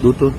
Duto.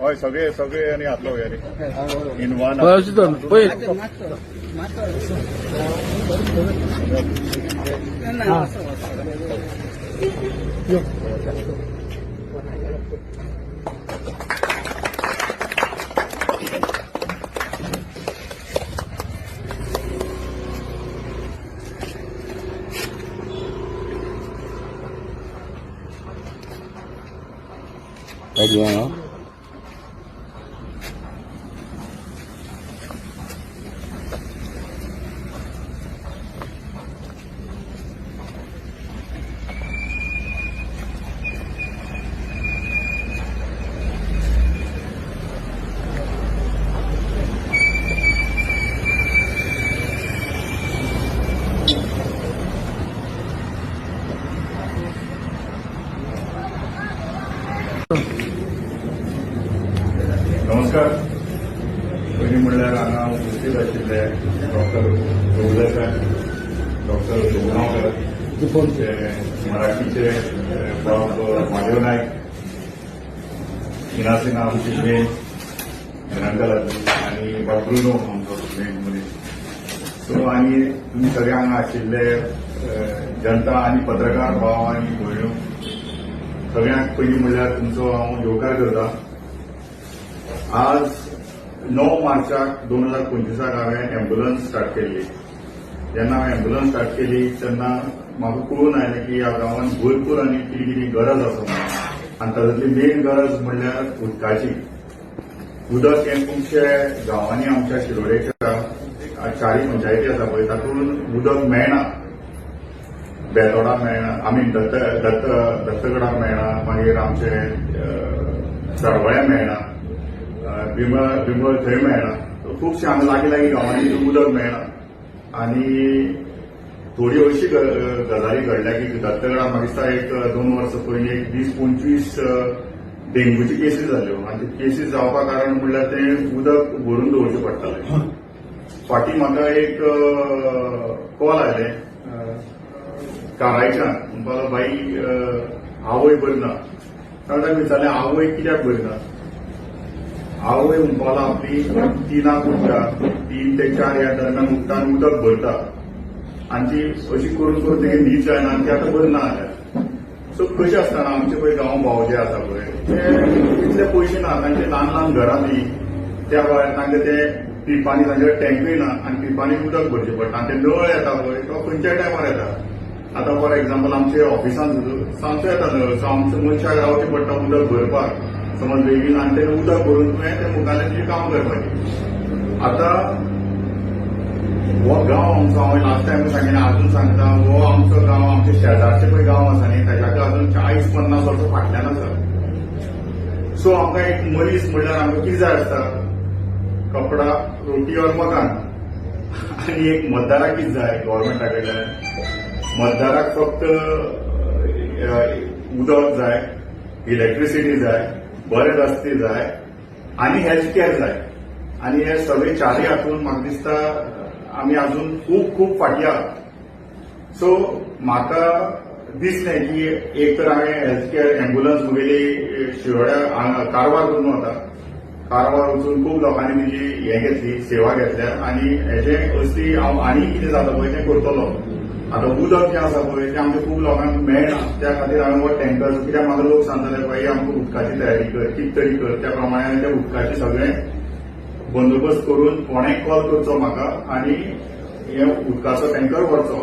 हय सगळे आनी आतलो इन वन पळय Aduh. नमस्कार. पयलीं म्हणल्यार हांगा उपस्थित आशिल्ले डॉक्टर जोगलेकर, डॉक्टर जोगगांवकर, मराठीचे डॉक्टर महादेव नायक, हिना सिन्हा आमची मेन रंगलातली आनी ब्रुनो आमचो मेन मनीस. सो आनी तुमी सगळे हांगा आशिल्ले जनता आनी पत्रकार भाव आनी भयण्यो सगळ्यांक पयलीं म्हणल्यार तुमचो हांव येवकार करतां. आज 9 मार्चाक 2025 हांवें एम्ब्युलन्स स्टार्ट केल्ली. जेन्ना हांवें एम्ब्युलन्स स्टार्ट केली तेन्ना म्हाका कळून आयलें की ह्या गांवांत भरपूर आनी कितें कितें गरज आसा म्हणून. आनी तातूंतली मेन गरज म्हणल्यार उदकाची. उदक हें खुबशे गांवांनी आमच्या शिरोडेच्या 4 पंचायती आसा पळय तातूंत उदक मेळना. बेतोडा मेळना, आमी दत्तगडाक मेळना, मागीर आमचे सरवळ्या मेळना, बिंबळ थंय मेळना. खुबशे हांगा लागीं गांवांनी उदक मेळना. आनी थोडी अशी गजाली घडल्या की दत्तगडाक म्हाका दिसता एक 2 वर्सां पयलीं एक 20-25 डेंग्यूची केसीस जाल्यो. आनी ते केसीस जावपा कारण म्हणल्यार तें उदक भरून दवरचें पडटालें. फाटीं म्हाका एक कॉल आयलें कारायच्यान. म्हणपाक बाई आवय बरी ना. ताका विचारलें आवय कित्याक बरी ना. आवय म्हणपाक आपली 3 उठटा, 3 ते 4 ह्या दरम्यान उठटा आनी उदक भरता. आनी ती अशी करून करून तेगे न्हीद जायना आनी ती आतां बरी ना जाल्या. सो कशें आसतना आमचे पळय गांव भाव जे आसा पळय ते तितले पयशे ना. तांचे ल्हान घरांनी त्या भायर तांचे ते पिपांनी तांचे टँकूय ना आनी पिपांनी उदक भरचें पडटा. आनी ते नळ येता पळय तो खंयच्याय टायमार येता. आतां फॉर एक्झाम्पल आमचे ऑफिसान सांजचो येता नळ. सो आमच्या मनशाक रावचें पडटा उदक भरपाक. समज बेगीन आनी तें उदक भरून तुवें तें मुखाल्लें तुजें काम करपाचें. आतां हो गांव आमचो हांवें लास्ट टायम सांगिल्लें अजून सांगता, हो आमचो गांव आमचे शेजारचे पळय गांव आसा न्ही ताच्याक अजून 40-50 वर्सां फाटल्यान आसा. सो आमकां एक मनीस म्हणल्यार आमकां कितें जाय आसता, कपडा, रोटी और मकान. आनी एक मतदाराक कितें जाय गव्हर्मेंटा कडल्यान, मतदाराक फक्त उदक जाय, इलेक्ट्रिसिटी जाय, बरे रस्ते जाय आनी हेल्थ केअर जाय. आनी हे सगळे चारय हातून म्हाका दिसता आमी अजून खूब खूब फाटीं आहात. सो म्हाका दिसलें की एक तर हांवें हेल्थ केअर एम्ब्युलन्स म्हगेली शिरोड्या कारवार करून वता. कारवार वचून खूब लोकांनी तेजी हें घेतली, सेवा घेतल्या आनी हेजे असली हांव आनी कितें जाता पळय तें करतलो. आतां उदक जें आसा पळय तें आमच्या खूब लोकांक मेळना, त्या खातीर हांवें हो टँकर, कित्याक म्हाका लोक सांगताले पळय आमकां उदकाची तयारी कर, कितें तरी कर. त्या प्रमाणे हांवें त्या उदकाचें सगळें बंदोबस्त करून कोणेंय कॉल करचो म्हाका आनी हे उदकाचो टँकर व्हरचो.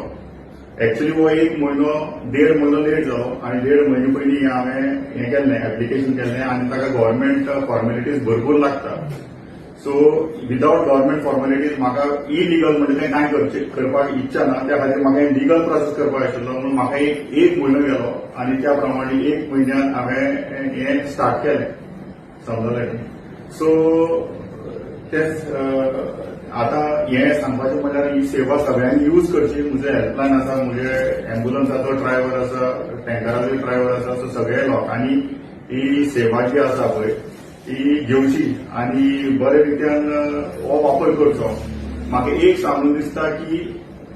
एक्चुअली हो 1 म्हयनो 1.5 म्हयनो लेट जालो आनी 1.5 म्हयने पयलीं हांवें हें केल्लें, एप्लिकेशन केल्लें आनी ताका गव्हर्मेंट फॉर्मेलिटीज भरपूर लागता. सो विदाउट गव्हर्मेंट फॉर्मेलिटीज म्हाका इलिगल म्हणजे तें कांय करपाक इच्छा ना. त्या खातीर म्हाका लिगल प्रोसेस करपाक आशिल्लो म्हणून म्हाका एक म्हयनो गेलो आनी त्या प्रमाणे 1 म्हयन्यान हांवें हें स्टार्ट केलें. समजलें. सो तेच आतां हें सांगपाचें म्हणल्यार ही सेवा सगळ्यांनी यूज करची. म्हजे हेल्पलायन आसा, म्हजे एम्ब्युलन्साचो ड्रायव्हर आसा, टँकराचो ड्रायव्हर आसा. सो सगळ्या लोकांनी ही सेवा जी आसा पळय ती घेवची आनी बरे रितीन हो वापर करचो. म्हाका एक सांगून दिसता की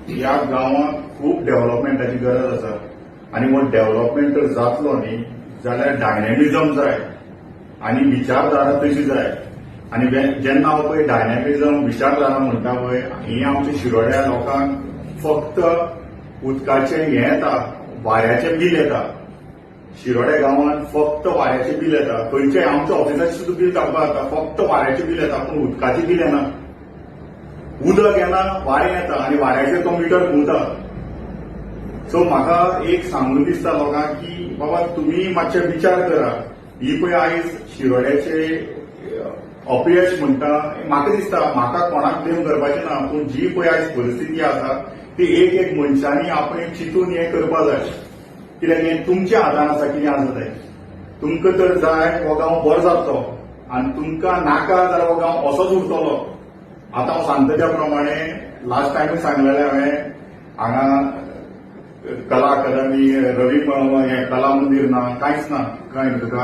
ह्या गांवांत खूब डेव्हलपमेंटाची गरज आसा आनी हो डेव्हलपमेंट जर जातलो न्ही जाल्यार डायनॅमिझम जाय आनी विचारधारा तशी जाय. आनी जेन्ना हांव पळय डायनॅमिझम विचारधारा म्हणटा पळय ही आमच्या शिरोड्या लोकांक फक्त उदकाचें हें येता, वाऱ्याचें बील येता. शिरोड्या गांवांत फक्त वाऱ्याचें बील येता. खंयचेय आमच्या ऑफिसाचें सुद्दां बील काडपाक जाता, फक्त वाऱ्याचें बील येता पूण उदकाचें बील येना. उदक येना, वारें येता आनी वाऱ्याचेर तो मिटर घुंवता. सो म्हाका एक सांगून दिसता लोकांक की बाबा तुमी मातशे विचार करा. ही पळय आयज शिरोड्याचे अपयश म्हणटा, म्हाका दिसता म्हाका कोणाक ब्लेम करपाचें ना पूण जी पळय आयज परिस्थिती आसा ती एक मनशांनी आपणें चिंतून हें करपाक जाय. कित्याक हें तुमच्या हातान आसा कितें आसा तें. तुमकां तर जाय हो गांव बरो जातलो आनी तुमकां नाका जाल्यार हो गांव असोच उरतलो. आतां हांव सांगता त्या प्रमाणे लास्ट टायमूय सांगलेलें हांवें हांगा कला अकादमी, रवी हें कला मंदीर ना, कांयच ना. कळ्ळें तुका.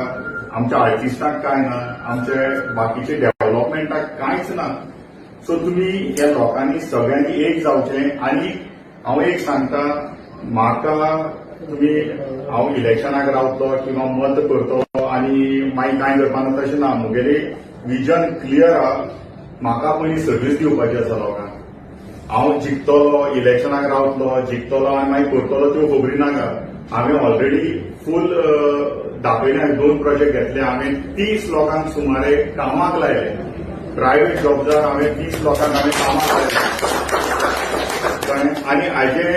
आमच्या आर्टिस्टांक काय ना, आमचे बाकीचे डेव्हलपमेंटाक कांयच ना. सो तुमी ह्या लोकांनी सगळ्यांनी एक जावचें. आनी हांव एक सांगता, म्हाका तुमी हांव इलेक्शनाक रावतलो किंवा मत करतलो आनी मागीर कांय करपाना तशें ना. म्हगेली विजन क्लियर आहा. म्हाका पयलीं सर्वीस दिवपाची आसा लोकांक. हांव जिखतलो, इलेक्शनाक रावतलो, जिखतलो आनी मागीर करतलो त्यो खबरी नाका. हांवें ऑलरेडी फूल दाखयले. हांवें 2 प्रोजेक्ट घेतले. हांवें 30 लोकांक सुमारे कामाक लायले. प्रायव्हेट जॉब्सार हांवें 30 लोकांक हांवें कामाक लायले. आनी हाजें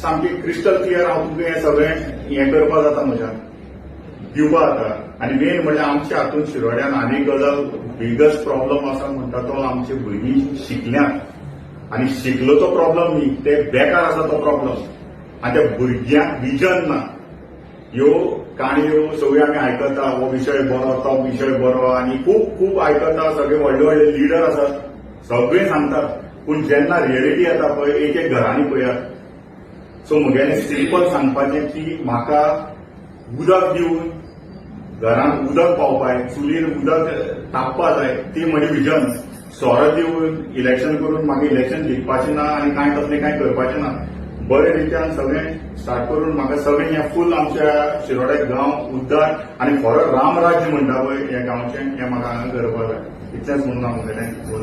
सामकें क्रिस्टल क्लियर हांव तुमकां हें सगळें हें करपा जाता, म्हज्यान दिवपा जाता. आनी मेन म्हणल्यार आमच्या हातूंत शिरोड्यान आनी गजाल बिगस्ट प्रॉब्लम आसा म्हणटा तो आमचे भुरगीं शिकल्यांत आनी शिकलो तो प्रॉब्लम न्ही, ते बेकार आसा तो प्रॉब्लम. आनी त्या भुरग्यांक विजन ना. ह्यो काणयो सगळ्यो आमी आयकता, हो विशय बरो, तो विशय बरो आनी खूब खूब आयकता. सगळे व्हडले व्हडले लिडर आसात, सगळे सांगतात पूण जेन्ना रियलिटी येता पळय एक घरांनी पळयात. सो म्हगेलें सिंपल सांगपाचें की म्हाका उदक दिवन घरांत उदक पावपाय, चुलीर उदक तापपा जाय, ती म्हजी विजन. सोरो दिवन इलेक्शन करून म्हाका इलेक्शन जिखपाचें ना आनी कांय तसलें कांय करपाचें ना. बरे रितीन सगळें स्टार्ट करून म्हाका सगळें हें फूल आमच्या शिरोड्या गांव उद्दार आनी खरो रामराज्य म्हणटा पळय ह्या गांवचें हें म्हाका हांगा करपाक जाय. इतलेंच म्हणून हांव म्हगेलें दोन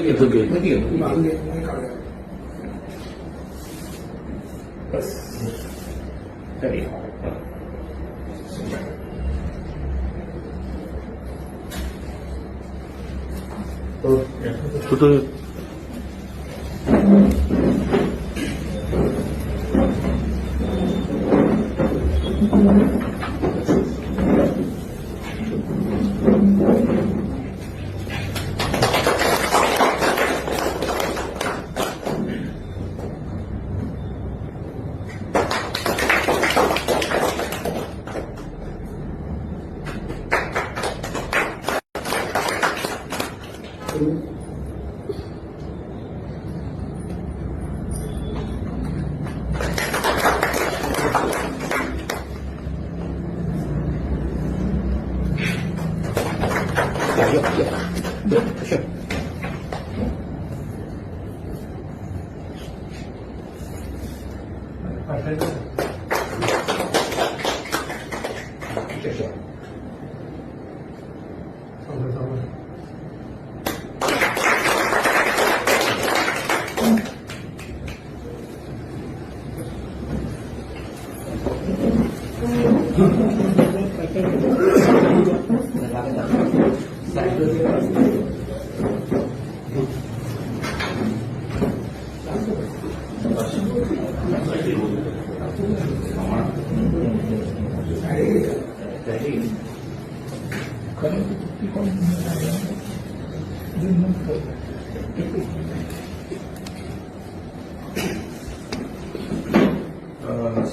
It's okay. Tutup.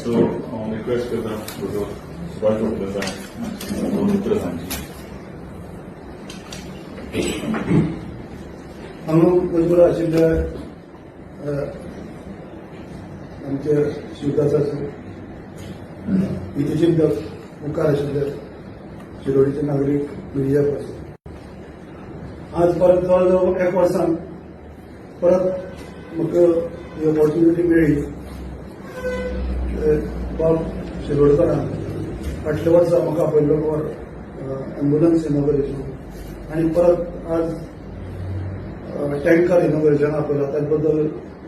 So, request करता हूँ सुभाष भोसले साहेब दोन मित्र सांगतील. हांगा मजबूर आशिल्ल्या आमचे शिवदासाचे हितचिंतक मुखार आशिल्ले शिरोडीचे नागरीक मिडिया पर्सन आज परत जवळ एक वर्सान परत म्हाका ही ऑपॉर्च्युनिटी मेळ्ळी बाब शिरोडकरान फाटल्या वर्सा म्हाका आपयल्लो वर एम्ब्युलन्स इनॉग्रेशन आनी परत आज टँकर इनॉग्रेशन आपयला त्या बद्दल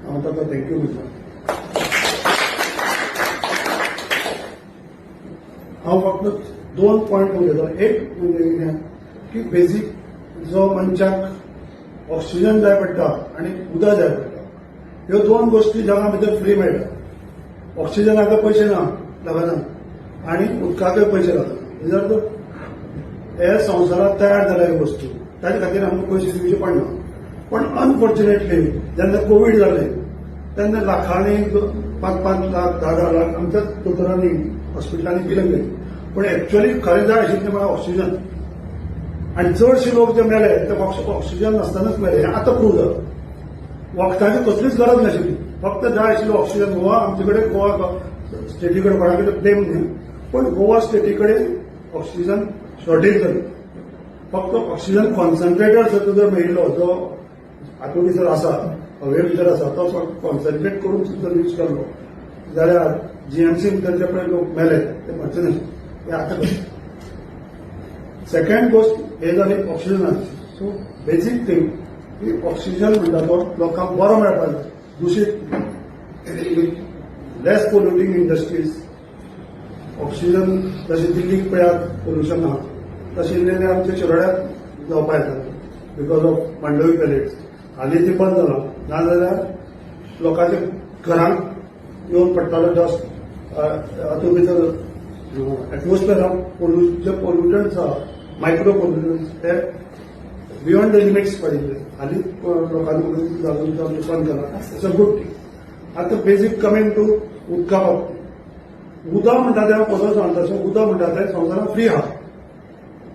हांव ताका थँक्यू म्हणटा. हांव फक्त दोन पॉयंट उलयतां. एक म्हणजे कितें की बेजीक जो मनशाक ऑक्सिजन जाय पडटा आनी उदक जाय पडटा ह्यो दोन गोश्टी जगा भितर फ्री मेळटा. ऑक्सिजनाक पयशे लागना आनी उदकाकय पयशे लागना. जर हे संवसारांत तयार जाल्या ह्यो वस्तू ताचे खातीर आमकां पयशे दिवचे पडना. पण अनफॉर्च्युनेटली जेन्ना कोविड जालें तेन्ना लाखांनी 5-5 लाख 10-10 लाख आमच्याच दोतोरांनी हॉस्पिटलांनी बिलां गेली. पण एक्च्युअली खरें जाय आशिल्लें म्हळ्यार ऑक्सिजन आनी चडशे लोक जे मेले ते ऑक्सिजन नासतनाच मेले. हें आतां प्रूव जालां. वखदांची कसलीच गरज नाशिल्ली. फक्त जाय आशिल्लो ऑक्सिजन. गोवा आमचे कडेन गोवा स्टेटी कडेन कोणा कडेन ब्लेम न्ही पण गोवा स्टेटी कडेन ऑक्सिजन शॉर्टेज जाली. फक्त ऑक्सिजन कॉन्सन्ट्रेटर जर मेळिल्लो जो हातूंत भितर आसा हवे भितर आसा तो कॉन्सन्ट्रेट करून सुद्दां यूज केल्लो जाल्यार जीएमसी भितर जे पळय लोक मेले ते मरचे नाशिल्ले. हे आतां कशें. सेकंड गोष्ट हे जाली ऑक्सिजनाची. सो बेजीक थिंग की ऑक्सिजन म्हणटा तो लोकांक बरो मेळपाक जाय. दूषित लेस पोल्युटींग इंडस्ट्रीज ऑक्सिजन जशें दिल्लीक पळयात पोल्युशन आहा तशें आमच्या शिरोड्यात जावपाक येता बिकॉज ऑफ मांडवी पॅलेट्स. हालीं ती बंद जालां. नाजाल्यार लोकांच्या घरांत येवन पडटालो डस्ट. हातूंत भितर एटमॉस्फियराक जे पोल्युटंट्स आहा मायक्रो पोल्युटंट्स ते बियॉन्ड द लिमिट्स पडिल्ले. हालीं लोकांनी बंद केला. It's a good thing. आतां बेजीक कमिंग टू उदका बाबतींत उदक म्हणटा तें कसो सांगता सो उदक म्हणटा तें संवसारांत फ्री आहा.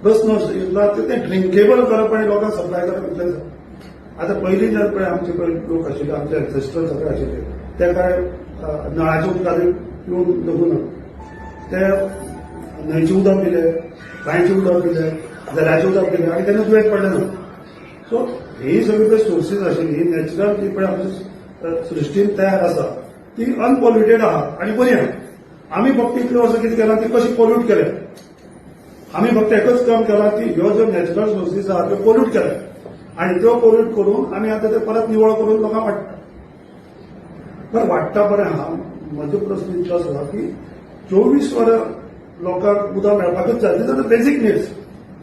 प्रस्न इतलो ते ड्रिंकेबल करप आनी लोकांक सप्लाय करप इतलेंच आहा. आतां पयलीं जर पळय आमचे पळय लोक आशिल्ले आमचे एन्सेस्टर सगळे आशिल्ले ते काय नळाच्या उदकान पिवन जगूना. ते न्हंयचें उदक पिलें बांयचें उदक पिलें झऱ्याचें उदक पिलें आनी तेन्ना दुयेंत पडलें ना. सो ही सगळी पळय सोर्सीस आशिल्ली ही नॅचरल ती पळय आमच्या सृश्टीन तयार आसा ती अनपॉल्युटेड आहा आनी बरी आहा. आमी फक्त इतले वर्सां कितें केलां ती कशी पॉल्यूट केल्या. आम्ही फक्त एकच काम केला की ह्यो जो नॅचरल सोर्सीस आहा त्यो पोल्यूट केला आणि त्यो पोल्यूट करून आम्ही आता ते परत निवळ करून लोकांक वाटता. पण वाटता बरें हा म्हजो प्रश्न इतलो आसा की 24 वरां लोकांक उदक मेळपाकच जाय. दिस आर द बेसीक नीड्स.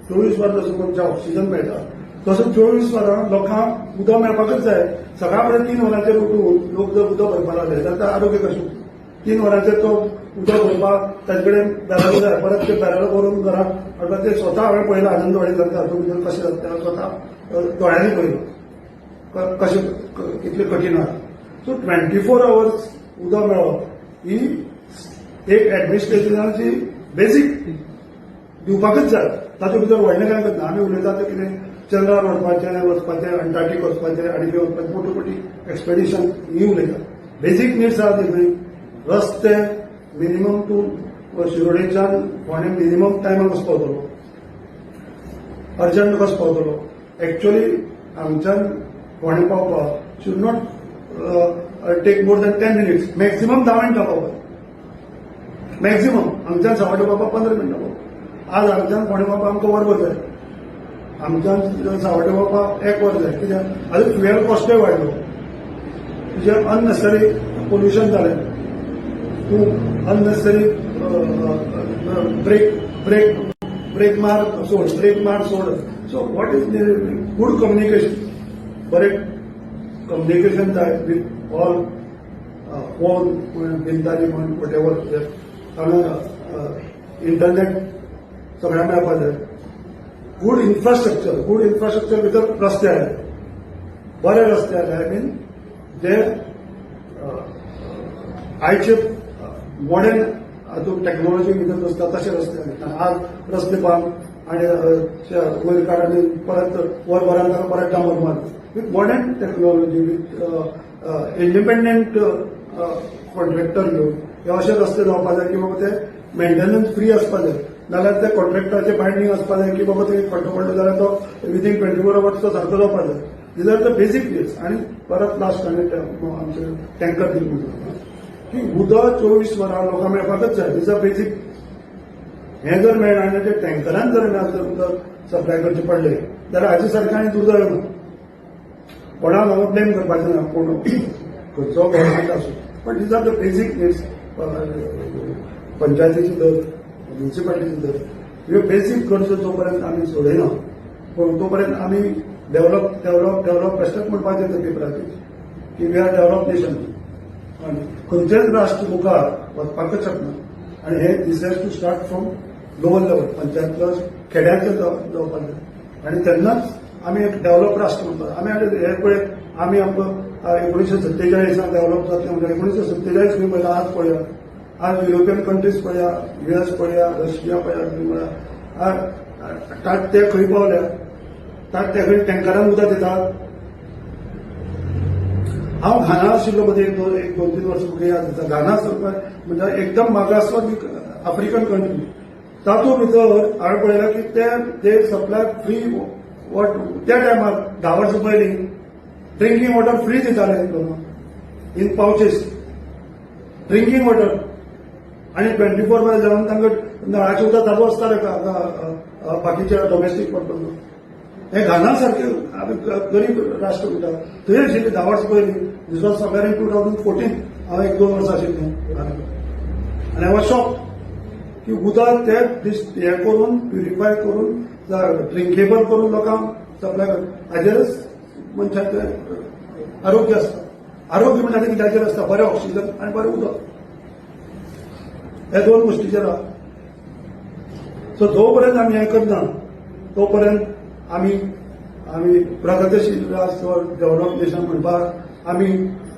24 वरां जसो मनशाक ऑक्सिजन मेळटा तसो 24 वरां लोकांक उदक मेळपाकच जाय. सकाळ फुडें 3 वरांचेर उठून लोक जर उदक भरपाक लागले जाल्यार ते आरोग्य कशें. 3 वरांचेर तो उदक भरपाक ताचे कडेन बॅरल जाय. परत ते बॅरल भरून घरांत हाडपाक ते स्वता हांवें पळयलां आनंदवाडी जाता हातूंत भितर कशें जाता स्वता दोळ्यांनी पळयलो कशें कितलें कठीण आसा. सो 24 hours उदक मेळप ही एक एडमिनिस्ट्रेशनाची बेसीक दिवपाकच जाय. तातूंत भितर व्हडलें कांय करना. आमी उलयतात ते कितें चंद्रार वचपाचें अंटार्क्टीक वचपाचें आनी किंवा मोटी एक्सपेडिशन ही उलयतात. बेसीक नीड्स आहा ती रस्ते मिनिमम टू शिरोडेच्यान फोंड्या मिनिमम टायमार कसो पावतलो, अर्जंट कसो पावतलो. एक्चुअली हांगच्यान फोंड्या पावपाक should not take more than 10 minutes. Maximum 10 मिनटां पावपाक. मॅक्झिमम हांगच्यान सावड्डे पावपाक 15 मिनटां पावपाक. आज हांगच्यान फोंड्या पावपाक आमकां वरभर जाय. आमच्यान सावड्डे पावपाक 1 वर जाय. कित्याक आजून फ्युएल कॉस्टूय वाडलो. तुजें अननेसेसरी पोल्युशन जालें. तूं अननेसेसरी ब्रेक मार सोड. So what is good communication. बरें कम्युनिकेशन जाय विथ ऑल फोन बिनतारी म्हण वॉटेवर. हांगा इंटरनेट सगळ्यांक मेळपाक जाय. गुड इन्फ्रास्ट्रक्चर भितर रस्ते आले. बरे रस्ते आले. आय मीन जे आयचे मॉडर्न हातूंत टॅक्नॉलॉजी भितर आसता तशे रस्ते आले. आज रस्ते बांद आनी वयर काड आनी परत वरभरान ताका परत डांबर मार. With modern technology with independent contractor घेवन हे अशे रस्ते जावपाक जाय की बाबा ते मेंटेनन्स फ्री आसपाक जाय. नाल्यार त्या कॉन्ट्रॅक्टराचे बायंडींग आसपाक जाय की बाबा ते खड्डो पडलो जाल्यार तो विदीन 24 hours तो सारको जावपाक जाय. दीज आर द बेसीक नीड्स. आनी परत लास्ट आनी आमचे टँकर दिले म्हणटा की उदक 24 वरां लोकांक मेळपाकच जाय. दीज आर बेसीक. हें जर मेळना आनी ते टँकरान जर उदक सप्लाय करचे पडले जाल्यार हाचे सारकें आनी दुर्दैव ना. कोणाक हांगा ब्लेम करपाचें ना. पूण खंयचो गव्हर्मेंट आसूं पण दीज आर द बेसीक नीड्स. पंचायतीची दर, म्युनिसिपालिटीची दर, ह्यो बेसीक गरजो जो पर्यंत आमी सोडयना पूण तो पर्यंत आमी डेव्हलप बेश्टेच म्हणपाचें त्या पेपराचेर की वी आर डेव्हलप नेशन. आनी खंयचेच राष्ट्र मुखार वचपाकच शकना. आनी हे this has to start from lower level. Panchayat खेड्यांचेर जावपाक जाय. आनी तेन्नाच आमी एक डेव्हलप राष्ट्र म्हणटात. आमी हे पळय आमी आमकां 1947 डेव्हलप जातलें म्हणजे 1947 खंय पळयला. आज पळया. आज युरोपियन कंट्रीज पळया, US पळया, रशिया पळया. ताट ते खंय पावल्या. ताट ते खंय टँकरान उदक दितात. हांव घाना आशिल्लो मदीं एक 2-3 वर्सां म्हाका याद जाता. घाना म्हणजे एकदम मागासवर्गीय आफ्रिकन कंट्री. तातूंत भितर हांवें पळयलां की ते सप्लाय फ्री वॉटर. त्या टायमार 10 वर्सां पयलीं ड्रिंकींग वॉटर फ्री दिताले इन पावचेस. Drinking water. आनी 24 hours जावन तांकां नळाचें उदक चालू आसतालें बाकीच्या डोमेस्टीक पर्पज. हे घाना सारके आमी गरीब राष्ट्र म्हणटा थंय आशिल्ली 10 वर्सां पयलीं. This was somewhere in 2014. हांव 1-2 वर्सां आशिल्लें आनी हांव शॉक की उदक ते हे करून प्युरिफाय करून ड्रिंकेबल करून लोकांक सप्लाय करता. हाजेरच मनशाचें आरोग्य आसता. आरोग्य म्हणटा तें कित्याचेर आसता. बरें ऑक्सिजन आनी बरें उदक. हे 2 गोश्टीचेर आहा. सो जो पर्यंत आमी हें करना तो पर्यंत आमी प्रगतीशील राष्ट्र डेव्हलप नेशन म्हणपाक आमी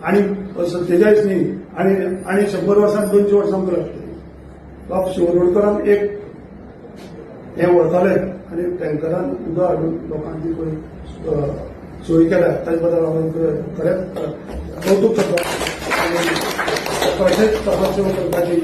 आनी 47 न्ही आनी 100 वर्सां 200 वर्सां लागतली. बाब शिवरोडकरान एक हें व्हरताले आनी टँकरान उदक हाडून लोकांची पळय सोय केल्या. ताचे बद्दल हांव खरेंच कौतूक करता. तशेंच तपासणी करपाची